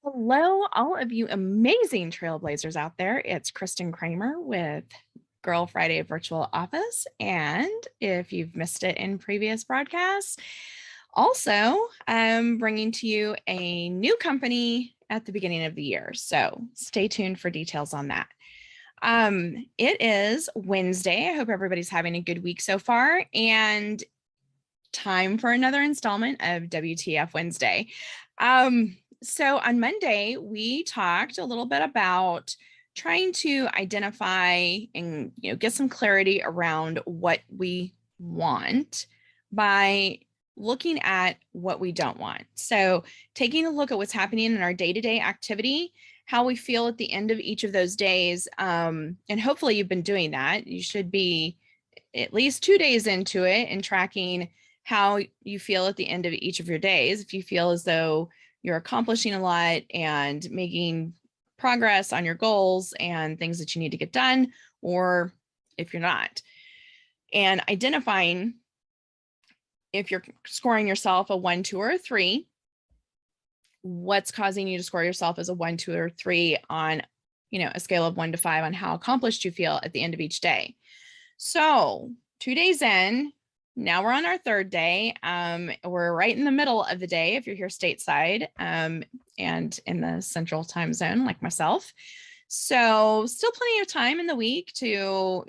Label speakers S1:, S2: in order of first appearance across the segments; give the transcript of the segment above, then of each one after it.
S1: Hello, all of you amazing trailblazers out there. It's Kristen Kramer with Girl Friday Virtual Office. And if you've missed it in previous broadcasts, also I'm bringing to you a new company at the beginning of the year. So stay tuned for details on that. It is Wednesday. I hope everybody's having a good week so far, and time for another installment of WTF Wednesday. So on Monday, we talked a little bit about trying to identify and get some clarity around what we want by looking at what we don't want. So taking a look at what's happening in our day-to-day activity, how we feel at the end of each of those days. And hopefully you've been doing that. You should be at least 2 days into it and tracking how you feel at the end of each of your days. If you feel as though you're accomplishing a lot and making progress on your goals and things that you need to get done, or if you're not. And identifying if you're scoring yourself a 1, 2, or a 3, what's causing you to score yourself as a 1, 2, or 3 on, a scale of 1 to 5 on how accomplished you feel at the end of each day. So 2 days in, now we're on our third day. We're right in the middle of the day if you're here stateside and in the central time zone like myself. So still plenty of time in the week to,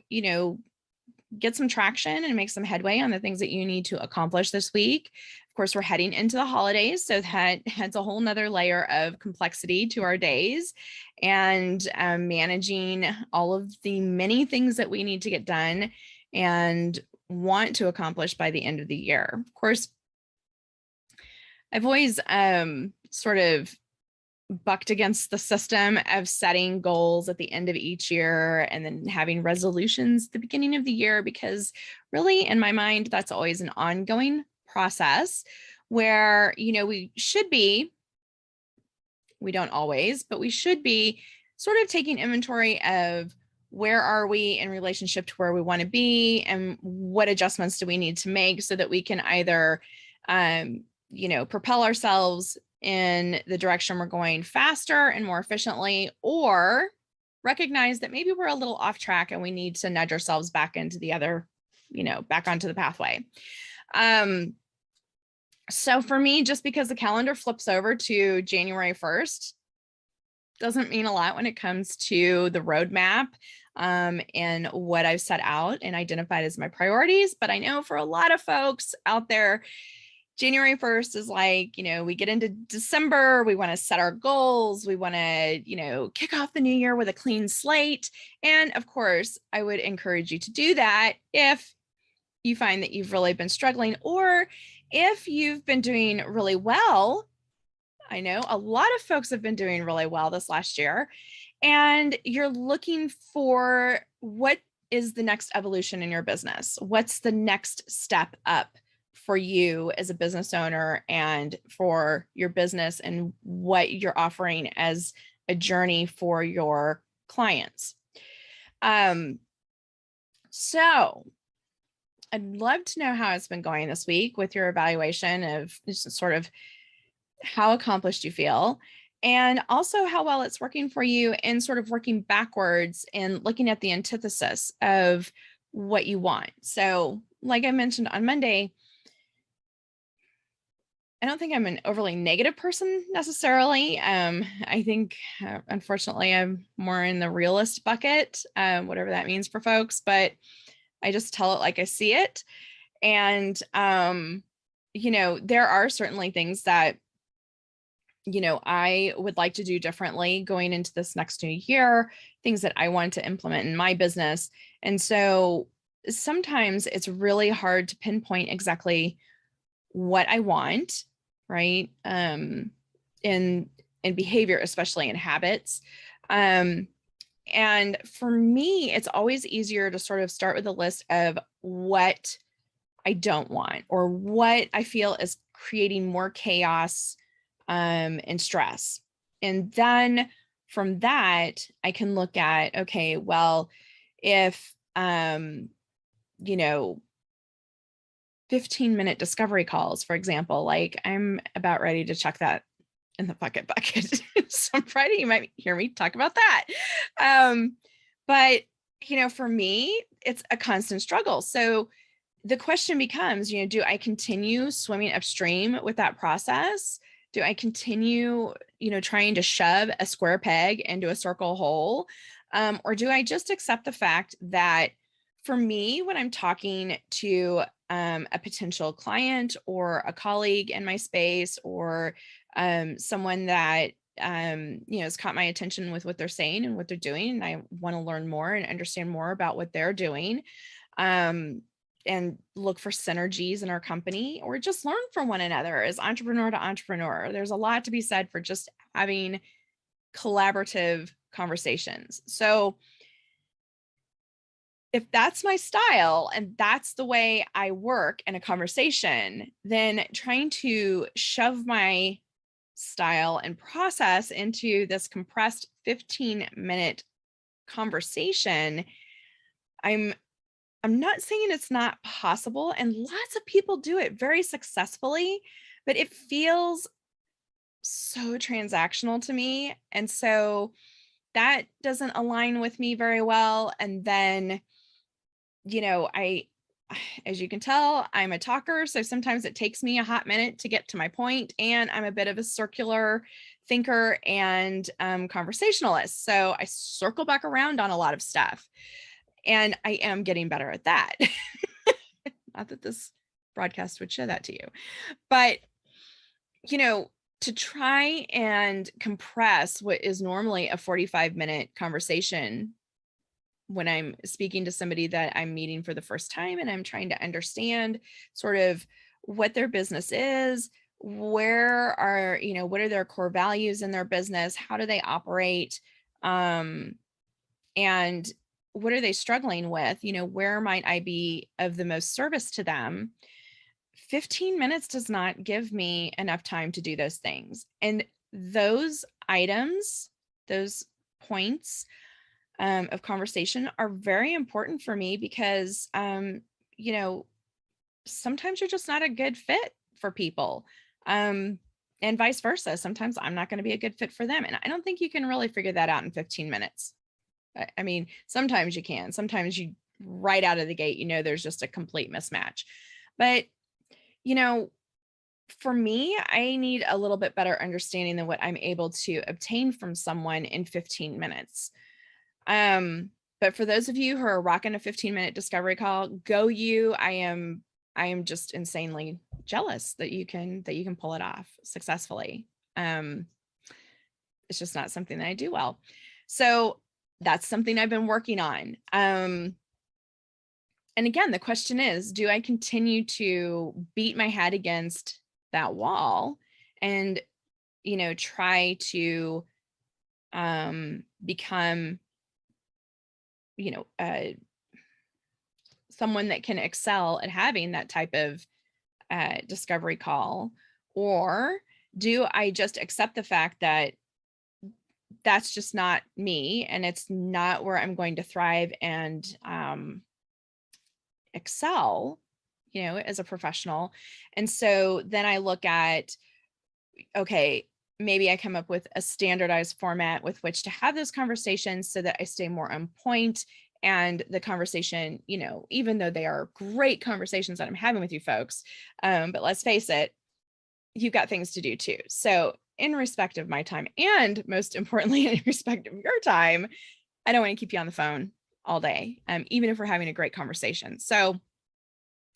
S1: get some traction and make some headway on the things that you need to accomplish this week. Of course, we're heading into the holidays, so that adds a whole nother layer of complexity to our days and managing all of the many things that we need to get done and want to accomplish by the end of the year. Of course, I've always sort of bucked against the system of setting goals at the end of each year and then having resolutions at the beginning of the year, because really in my mind, that's always an ongoing process where, we don't always, but we should be sort of taking inventory of where are we in relationship to where we want to be and what adjustments do we need to make so that we can either, propel ourselves in the direction we're going faster and more efficiently, or recognize that maybe we're a little off track and we need to nudge ourselves back into the other, back onto the pathway. So for me, just because the calendar flips over to January 1st doesn't mean a lot when it comes to the roadmap and what I've set out and identified as my priorities. But I know for a lot of folks out there, January 1st is like, we get into December, we want to set our goals. We want to, kick off the new year with a clean slate. And of course, I would encourage you to do that if you find that you've really been struggling, or if you've been doing really well. I know a lot of folks have been doing really well this last year, and you're looking for what is the next evolution in your business? What's the next step up for you as a business owner and for your business, and what you're offering as a journey for your clients. So I'd love to know how it's been going this week with your evaluation of sort of how accomplished you feel, and also how well it's working for you, and sort of working backwards and looking at the antithesis of what you want. So like I mentioned on Monday, I don't think I'm an overly negative person necessarily. I think, unfortunately, I'm more in the realist bucket, whatever that means for folks, but I just tell it like I see it. And, there are certainly things that, I would like to do differently going into this next new year, things that I want to implement in my business. And so sometimes it's really hard to pinpoint exactly what I want, right? In behavior, especially in habits. And for me, it's always easier to sort of start with a list of what I don't want, or what I feel is creating more chaos and stress. And then from that, I can look at, okay, well, if, 15-minute discovery calls, for example, like I'm about ready to chuck that in the bucket. So Friday, you might hear me talk about that. But, for me, it's a constant struggle. So the question becomes, do I continue swimming upstream with that process? Do I continue, trying to shove a square peg into a circle hole? Or do I just accept the fact that for me, when I'm talking to a potential client or a colleague in my space, or someone that has caught my attention with what they're saying and what they're doing, and I want to learn more and understand more about what they're doing, and look for synergies in our company, or just learn from one another as entrepreneur to entrepreneur. There's a lot to be said for just having collaborative conversations. So if that's my style and that's the way I work in a conversation, then trying to shove my style and process into this compressed 15-minute conversation, I'm not saying it's not possible, and lots of people do it very successfully, but it feels so transactional to me. And so that doesn't align with me very well. And then, as you can tell, I'm a talker. So sometimes it takes me a hot minute to get to my point, and I'm a bit of a circular thinker and conversationalist. So I circle back around on a lot of stuff. And I am getting better at that. Not that this broadcast would show that to you, but, to try and compress what is normally a 45-minute conversation when I'm speaking to somebody that I'm meeting for the first time, and I'm trying to understand sort of what their business is, what are their core values in their business, how do they operate, and what are they struggling with? Where might I be of the most service to them? 15 minutes does not give me enough time to do those things. And those items, those points of conversation are very important for me because, sometimes you're just not a good fit for people. And vice versa. Sometimes I'm not going to be a good fit for them. And I don't think you can really figure that out in 15 minutes. I mean, sometimes you can, sometimes you right out of the gate, there's just a complete mismatch. But, for me, I need a little bit better understanding than what I'm able to obtain from someone in 15 minutes. But for those of you who are rocking a 15-minute discovery call, go you. I am just insanely jealous that you can pull it off successfully. It's just not something that I do well. So that's something I've been working on. And again, the question is, do I continue to beat my head against that wall and, try to become, someone that can excel at having that type of discovery call? Or do I just accept the fact that that's just not me, and it's not where I'm going to thrive and excel, as a professional? And so then I look at, okay, maybe I come up with a standardized format with which to have those conversations so that I stay more on point. And the conversation, even though they are great conversations that I'm having with you folks, but let's face it, you've got things to do too. So in respect of my time, and most importantly, in respect of your time, I don't want to keep you on the phone all day, even if we're having a great conversation. So,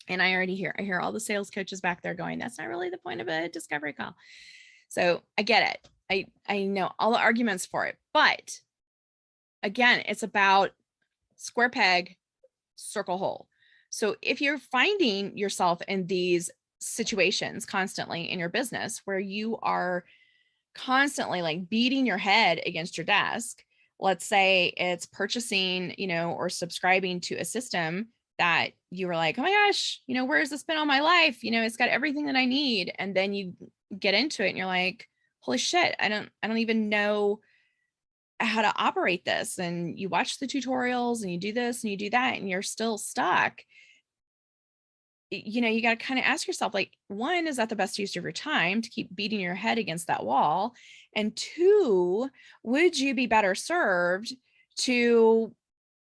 S1: and I hear all the sales coaches back there going, that's not really the point of a discovery call. So I get it. I know all the arguments for it, but again, it's about square peg, circle hole. So if you're finding yourself in these situations constantly in your business where you are constantly like beating your head against your desk, let's say it's purchasing, or subscribing to a system that you were like, oh my gosh, where's this been all my life? It's got everything that I need. And then you get into it and you're like, holy shit, I don't even know how to operate this. And you watch the tutorials and you do this and you do that, and you're still stuck. you got to kind of ask yourself, like, one, is that the best use of your time to keep beating your head against that wall? And two, would you be better served to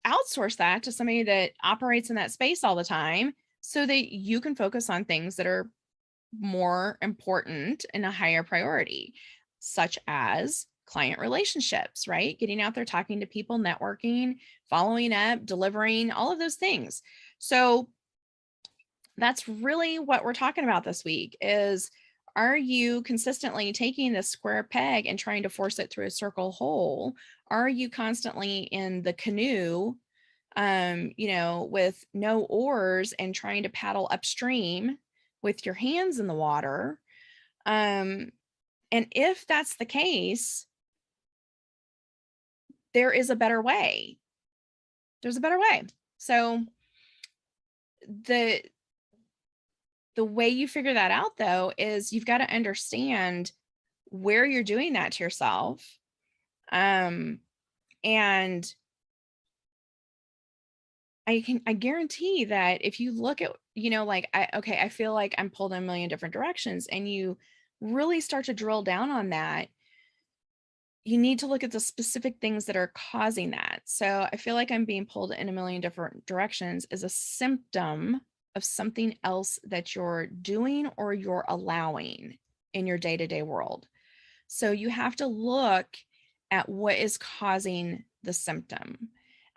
S1: outsource that to somebody that operates in that space all the time so that you can focus on things that are more important and a higher priority, such as client relationships, right? Getting out there, talking to people, networking, following up, delivering, all of those things. So that's really what we're talking about this week is, are you consistently taking this square peg and trying to force it through a circle hole? Are you constantly in the canoe, with no oars and trying to paddle upstream with your hands in the water? And if that's the case, there is a better way. There's a better way. So the way you figure that out, though, is you've got to understand where you're doing that to yourself. And I guarantee that if you look at, I feel like I'm pulled in a million different directions, and you really start to drill down on that, you need to look at the specific things that are causing that. So I feel like I'm being pulled in a million different directions is a symptom of something else that you're doing or you're allowing in your day-to-day world. So you have to look at what is causing the symptom.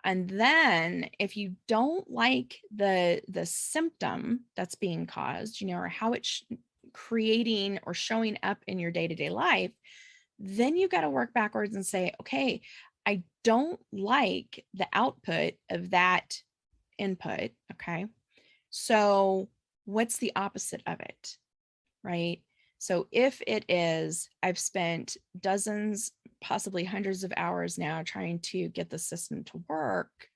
S1: And then if you don't like the symptom that's being caused, or how it's creating or showing up in your day-to-day life, then you've got to work backwards and say, okay, I don't like the output of that input. Okay. So what's the opposite of it? Right. So if it is, I've spent dozens, possibly hundreds of hours now trying to get the system to work,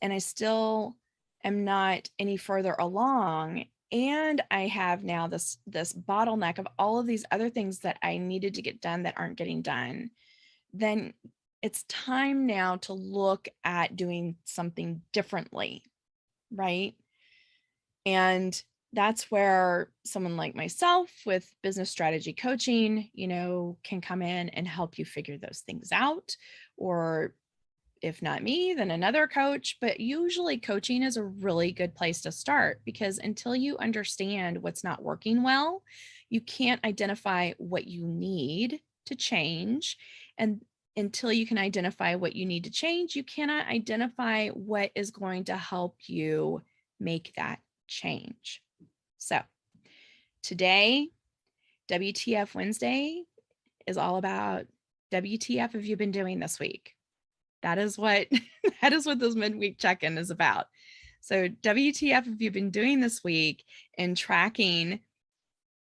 S1: and I still am not any further along, and I have now this bottleneck of all of these other things that I needed to get done that aren't getting done, then it's time now to look at doing something differently, right? And that's where someone like myself with business strategy coaching, can come in and help you figure those things out. Or if not me, then another coach. But usually coaching is a really good place to start, because until you understand what's not working well, you can't identify what you need to change. And until you can identify what you need to change, you cannot identify what is going to help you make that change. So today, WTF Wednesday is all about WTF have you been doing this week? That is what this midweek check-in is about. So WTF have you been doing this week, and tracking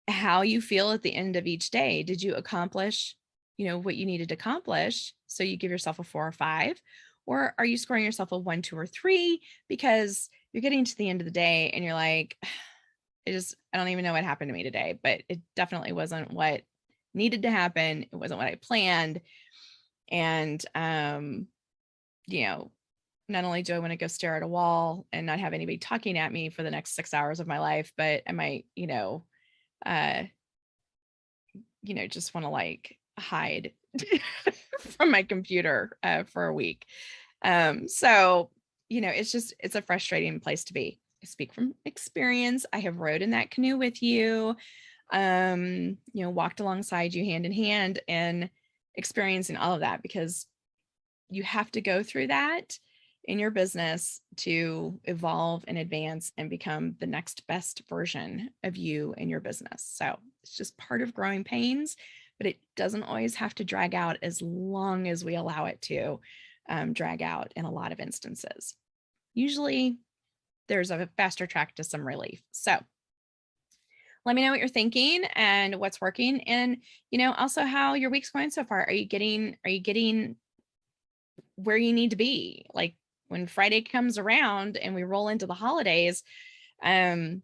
S1: how you feel at the end of each day. Did you accomplish, what you needed to accomplish? So you give yourself a 4 or 5, or are you scoring yourself a 1, 2, or 3 because you're getting to the end of the day and you're like, I don't even know what happened to me today, but it definitely wasn't what needed to happen. It wasn't what I planned. And, not only do I want to go stare at a wall and not have anybody talking at me for the next 6 hours of my life, but I might, just want to like hide from my computer for a week. So, it's a frustrating place to be. I speak from experience. I have rowed in that canoe with you, walked alongside you hand in hand and experiencing all of that, because you have to go through that in your business to evolve and advance and become the next best version of you in your business. So it's just part of growing pains, but it doesn't always have to drag out as long as we allow it to drag out in a lot of instances. Usually there's a faster track to some relief. So let me know what you're thinking and what's working, and also how your week's going so far. Are you getting where you need to be? Like when Friday comes around and we roll into the holidays, some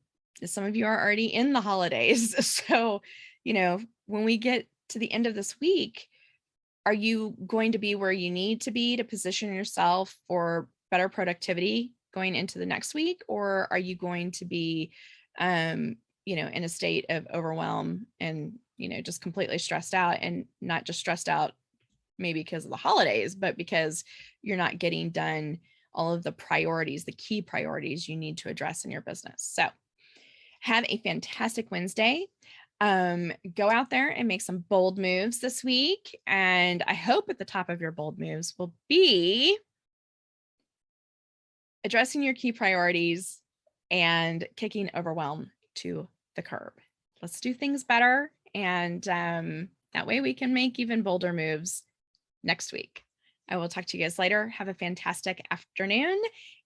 S1: of you are already in the holidays. So, when we get to the end of this week, are you going to be where you need to be to position yourself for better productivity going into the next week, or are you going to be, in a state of overwhelm and, just completely stressed out, and not just stressed out maybe because of the holidays, but because you're not getting done all of the priorities, the key priorities you need to address in your business. So have a fantastic Wednesday. Go out there and make some bold moves this week. And I hope at the top of your bold moves will be addressing your key priorities and kicking overwhelm to the curb. Let's do things better. And that way we can make even bolder moves next week. I will talk to you guys later. Have a fantastic afternoon.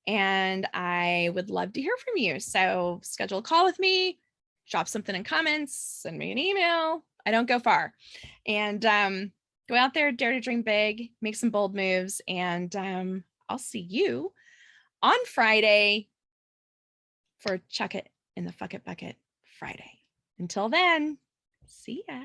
S1: And I would love to hear from you. So schedule a call with me, drop something in comments, send me an email. I don't go far. And go out there, dare to dream big, make some bold moves. And I'll see you on Friday for Chuck It in the Fuck It Bucket Friday. Until then, see ya.